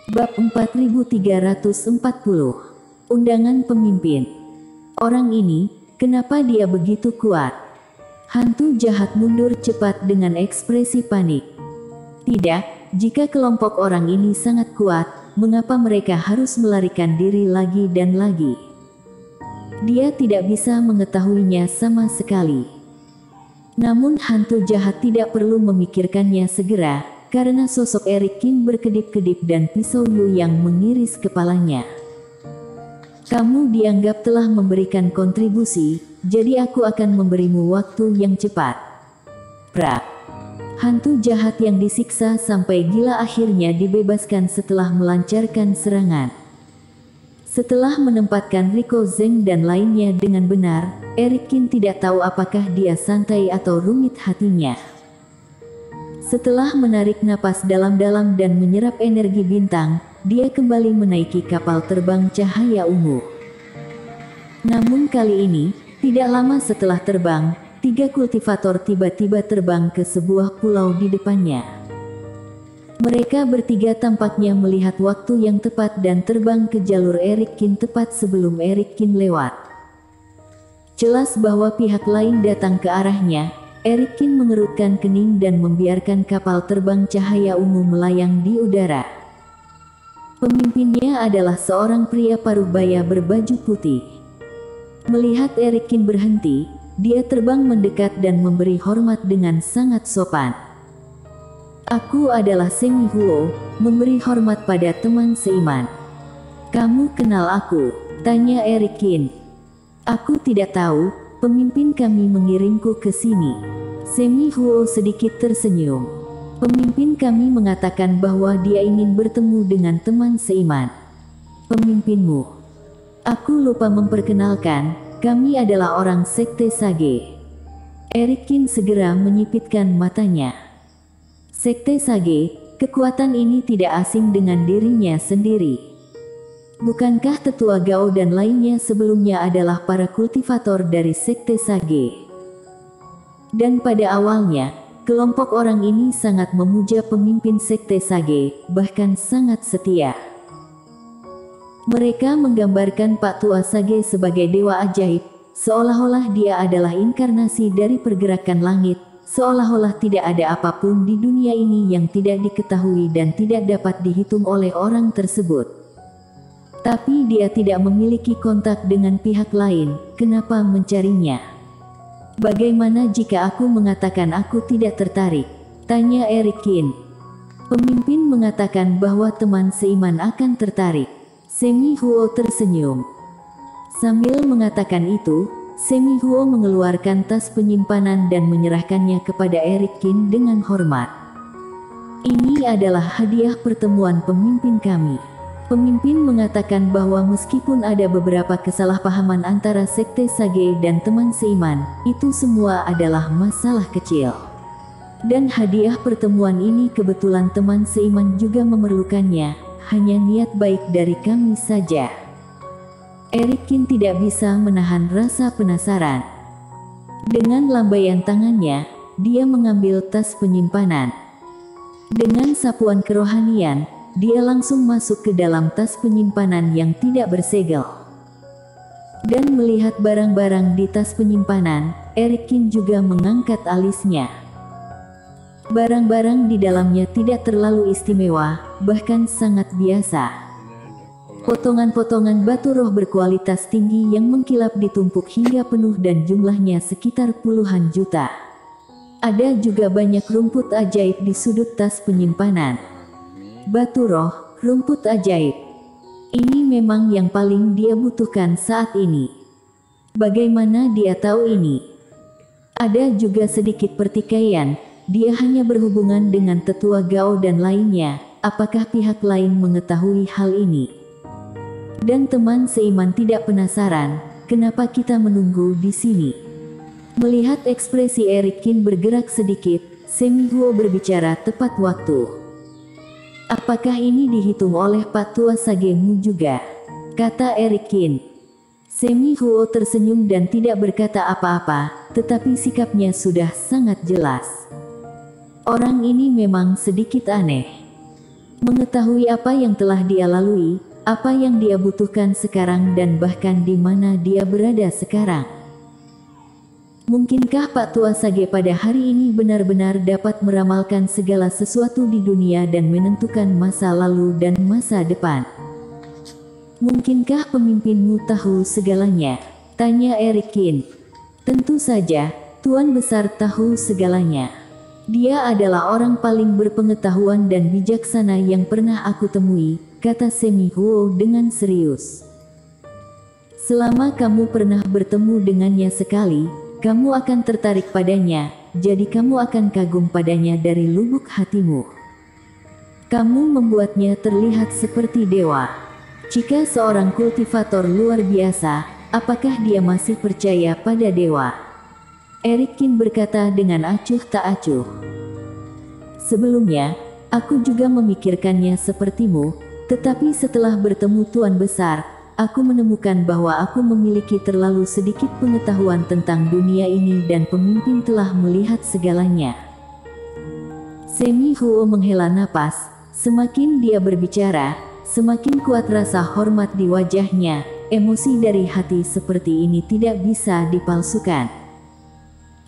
Bab 4340. Undangan pemimpin. Orang ini, kenapa dia begitu kuat? Hantu jahat mundur cepat dengan ekspresi panik. Tidak, jika kelompok orang ini sangat kuat, mengapa mereka harus melarikan diri lagi dan lagi? Dia tidak bisa mengetahuinya sama sekali. Namun hantu jahat tidak perlu memikirkannya segera, karena sosok Eric Kin berkedip-kedip dan pisau Yu yang mengiris kepalanya. Kamu dianggap telah memberikan kontribusi, jadi aku akan memberimu waktu yang cepat. Prak. Hantu jahat yang disiksa sampai gila akhirnya dibebaskan setelah melancarkan serangan. Setelah menempatkan Riko Zeng dan lainnya dengan benar, Eric Kin tidak tahu apakah dia santai atau rumit hatinya. Setelah menarik napas dalam-dalam dan menyerap energi bintang, dia kembali menaiki kapal terbang cahaya ungu. Namun kali ini, tidak lama setelah terbang, 3 kultivator tiba-tiba terbang ke sebuah pulau di depannya. Mereka bertiga tampaknya melihat waktu yang tepat dan terbang ke jalur Eric Kin tepat sebelum Eric Kin lewat. Jelas bahwa pihak lain datang ke arahnya. Eric Kin mengerutkan kening dan membiarkan kapal terbang cahaya ungu melayang di udara. Pemimpinnya adalah seorang pria paruh baya berbaju putih. Melihat Eric Kin berhenti, dia terbang mendekat dan memberi hormat dengan sangat sopan. Aku adalah Seng Huo, memberi hormat pada teman seiman. Kamu kenal aku? Tanya Eric Kin. Aku tidak tahu, pemimpin kami mengirimku ke sini. Semi Huo sedikit tersenyum. Pemimpin kami mengatakan bahwa dia ingin bertemu dengan teman seiman. Pemimpinmu? Aku lupa memperkenalkan, kami adalah orang Sekte Sage. Eric Kin segera menyipitkan matanya. Sekte Sage, kekuatan ini tidak asing dengan dirinya sendiri. Bukankah Tetua Gao dan lainnya sebelumnya adalah para kultivator dari Sekte Sage? Dan pada awalnya, kelompok orang ini sangat memuja pemimpin Sekte Sage, bahkan sangat setia. Mereka menggambarkan Pak Tua Sage sebagai dewa ajaib, seolah-olah dia adalah inkarnasi dari pergerakan langit, seolah-olah tidak ada apapun di dunia ini yang tidak diketahui dan tidak dapat dihitung oleh orang tersebut. Tapi dia tidak memiliki kontak dengan pihak lain, kenapa mencarinya? Bagaimana jika aku mengatakan aku tidak tertarik? Tanya Eric Kin. Pemimpin mengatakan bahwa teman seiman akan tertarik. Semi Huo tersenyum. Sambil mengatakan itu, Semi Huo mengeluarkan tas penyimpanan dan menyerahkannya kepada Eric Kin dengan hormat. Ini adalah hadiah pertemuan pemimpin kami. Pemimpin mengatakan bahwa meskipun ada beberapa kesalahpahaman antara Sekte Sage dan teman seiman, itu semua adalah masalah kecil. Dan hadiah pertemuan ini kebetulan teman seiman juga memerlukannya, hanya niat baik dari kami saja. Eric Kin tidak bisa menahan rasa penasaran. Dengan lambaian tangannya, dia mengambil tas penyimpanan. Dengan sapuan kerohanian, dia langsung masuk ke dalam tas penyimpanan yang tidak bersegel. Dan melihat barang-barang di tas penyimpanan, Eric Kin juga mengangkat alisnya. Barang-barang di dalamnya tidak terlalu istimewa, bahkan sangat biasa. Potongan-potongan batu roh berkualitas tinggi yang mengkilap ditumpuk hingga penuh dan jumlahnya sekitar puluhan juta. Ada juga banyak rumput ajaib di sudut tas penyimpanan. Batu roh, rumput ajaib. Ini memang yang paling dia butuhkan saat ini. Bagaimana dia tahu ini? Ada juga sedikit pertikaian, dia hanya berhubungan dengan Tetua Gao dan lainnya, apakah pihak lain mengetahui hal ini? Dan teman seiman tidak penasaran, kenapa kita menunggu di sini? Melihat ekspresi Eric Kin bergerak sedikit, Semi Huo berbicara tepat waktu. Apakah ini dihitung oleh Pak Tua Sagemu juga? Kata Eric Kin. Semi Huo tersenyum dan tidak berkata apa-apa, tetapi sikapnya sudah sangat jelas. Orang ini memang sedikit aneh. Mengetahui apa yang telah dia lalui, apa yang dia butuhkan sekarang dan bahkan di mana dia berada sekarang. Mungkinkah Pak Tua Sage pada hari ini benar-benar dapat meramalkan segala sesuatu di dunia dan menentukan masa lalu dan masa depan? Mungkinkah pemimpinmu tahu segalanya? Tanya Eric Kin. Tentu saja, Tuan Besar tahu segalanya. Dia adalah orang paling berpengetahuan dan bijaksana yang pernah aku temui, kata Semi Huo dengan serius. Selama kamu pernah bertemu dengannya sekali, kamu akan tertarik padanya, jadi kamu akan kagum padanya dari lubuk hatimu. Kamu membuatnya terlihat seperti dewa. Jika seorang kultivator luar biasa, apakah dia masih percaya pada dewa? Eric Kin berkata dengan acuh tak acuh. Sebelumnya, aku juga memikirkannya sepertimu, tetapi setelah bertemu Tuan Besar, aku menemukan bahwa aku memiliki terlalu sedikit pengetahuan tentang dunia ini dan pemimpin telah melihat segalanya. Semi Huo menghela napas, semakin dia berbicara, semakin kuat rasa hormat di wajahnya, emosi dari hati seperti ini tidak bisa dipalsukan.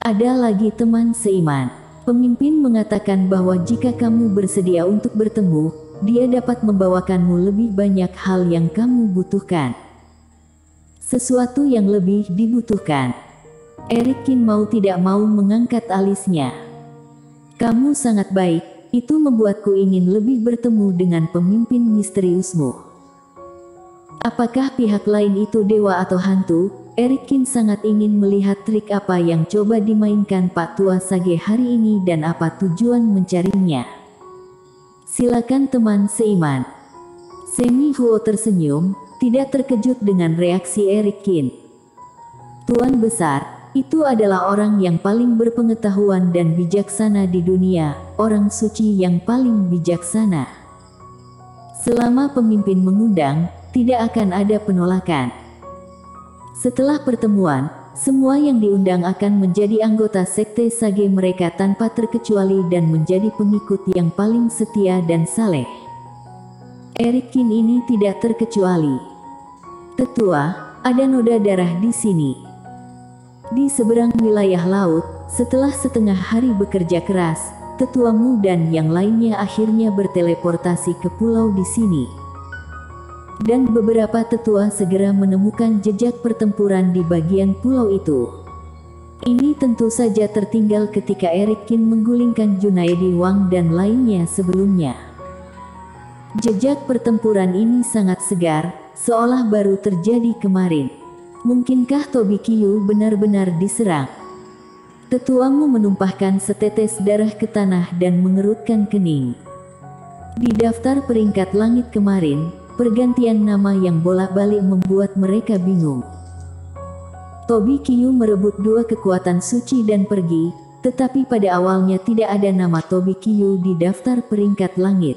Ada lagi teman seiman. Pemimpin mengatakan bahwa jika kamu bersedia untuk bertemu, dia dapat membawakanmu lebih banyak hal yang kamu butuhkan. Sesuatu yang lebih dibutuhkan. Eric Kin mau tidak mau mengangkat alisnya. Kamu sangat baik, itu membuatku ingin lebih bertemu dengan pemimpin misteriusmu. Apakah pihak lain itu dewa atau hantu? Eric Kin sangat ingin melihat trik apa yang coba dimainkan Pak Tua Sage hari ini dan apa tujuan mencarinya. Silakan teman seiman. Semi Huo tersenyum, tidak terkejut dengan reaksi Eric Kin. Tuan Besar, itu adalah orang yang paling berpengetahuan dan bijaksana di dunia, orang suci yang paling bijaksana. Selama pemimpin mengundang, tidak akan ada penolakan. Setelah pertemuan, semua yang diundang akan menjadi anggota sekte Sage mereka tanpa terkecuali dan menjadi pengikut yang paling setia dan saleh. Eric Kin ini tidak terkecuali. Tetua, ada noda darah di sini. Di seberang wilayah laut, setelah setengah hari bekerja keras, tetuamu dan yang lainnya akhirnya berteleportasi ke pulau di sini. Dan beberapa tetua segera menemukan jejak pertempuran di bagian pulau itu. Ini tentu saja tertinggal ketika Eric Kin menggulingkan Junaedi Wang dan lainnya sebelumnya. Jejak pertempuran ini sangat segar, seolah baru terjadi kemarin. Mungkinkah Tobi Qiu benar-benar diserang? Tetuamu menumpahkan setetes darah ke tanah dan mengerutkan kening. Di daftar peringkat langit kemarin, pergantian nama yang bolak-balik membuat mereka bingung. Tobi Qiu merebut dua kekuatan suci dan pergi, tetapi pada awalnya tidak ada nama Tobi Qiu di daftar peringkat langit.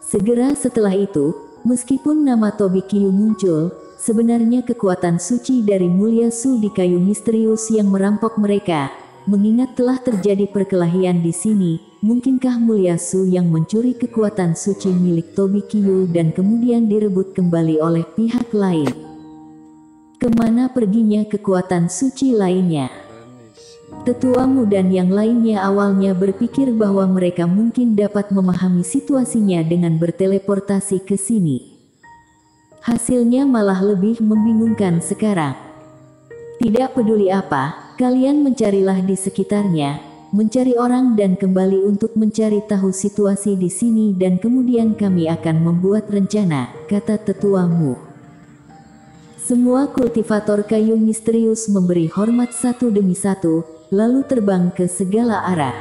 Segera setelah itu, meskipun nama Tobi Qiu muncul, sebenarnya kekuatan suci dari Mulia Su di kayu misterius yang merampok mereka. Mengingat telah terjadi perkelahian di sini, mungkinkah Mulia Su yang mencuri kekuatan suci milik Tobi Qiu dan kemudian direbut kembali oleh pihak lain? Kemana perginya kekuatan suci lainnya? Tetuamu dan yang lainnya awalnya berpikir bahwa mereka mungkin dapat memahami situasinya dengan berteleportasi ke sini. Hasilnya malah lebih membingungkan sekarang. Tidak peduli apa, kalian mencarilah di sekitarnya, mencari orang dan kembali untuk mencari tahu situasi di sini dan kemudian kami akan membuat rencana, kata tetuamu. Semua kultivator kayu misterius memberi hormat satu demi satu, lalu terbang ke segala arah.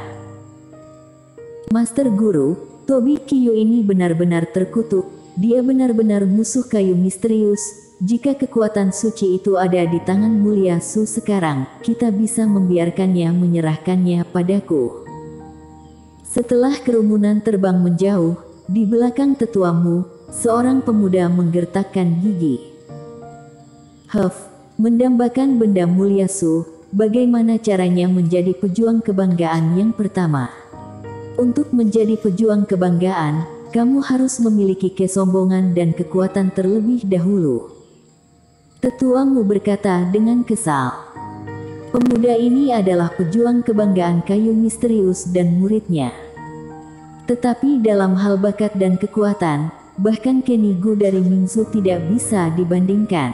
Master Guru, Tobi Qiu ini benar-benar terkutuk, dia benar-benar musuh kayu misterius. Jika kekuatan suci itu ada di tangan Mulia Su sekarang, kita bisa membiarkannya menyerahkannya padaku. Setelah kerumunan terbang menjauh, di belakang tetuamu, seorang pemuda menggertakkan gigi. Mendambakan benda Mulia Su, bagaimana caranya menjadi pejuang kebanggaan yang pertama? Untuk menjadi pejuang kebanggaan, kamu harus memiliki kesombongan dan kekuatan terlebih dahulu. Tetuamu berkata dengan kesal. Pemuda ini adalah pejuang kebanggaan kayu misterius dan muridnya. Tetapi dalam hal bakat dan kekuatan, bahkan Kenny Gu dari Mingzu tidak bisa dibandingkan.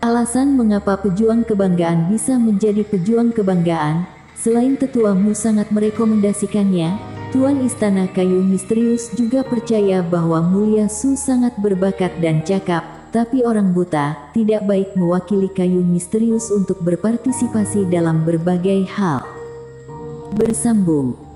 Alasan mengapa pejuang kebanggaan bisa menjadi pejuang kebanggaan, selain tetuamu sangat merekomendasikannya, Tuan Istana Kayu Misterius juga percaya bahwa Mulia Su sangat berbakat dan cakap, tapi orang buta tidak baik mewakili Kayu Misterius untuk berpartisipasi dalam berbagai hal. Bersambung.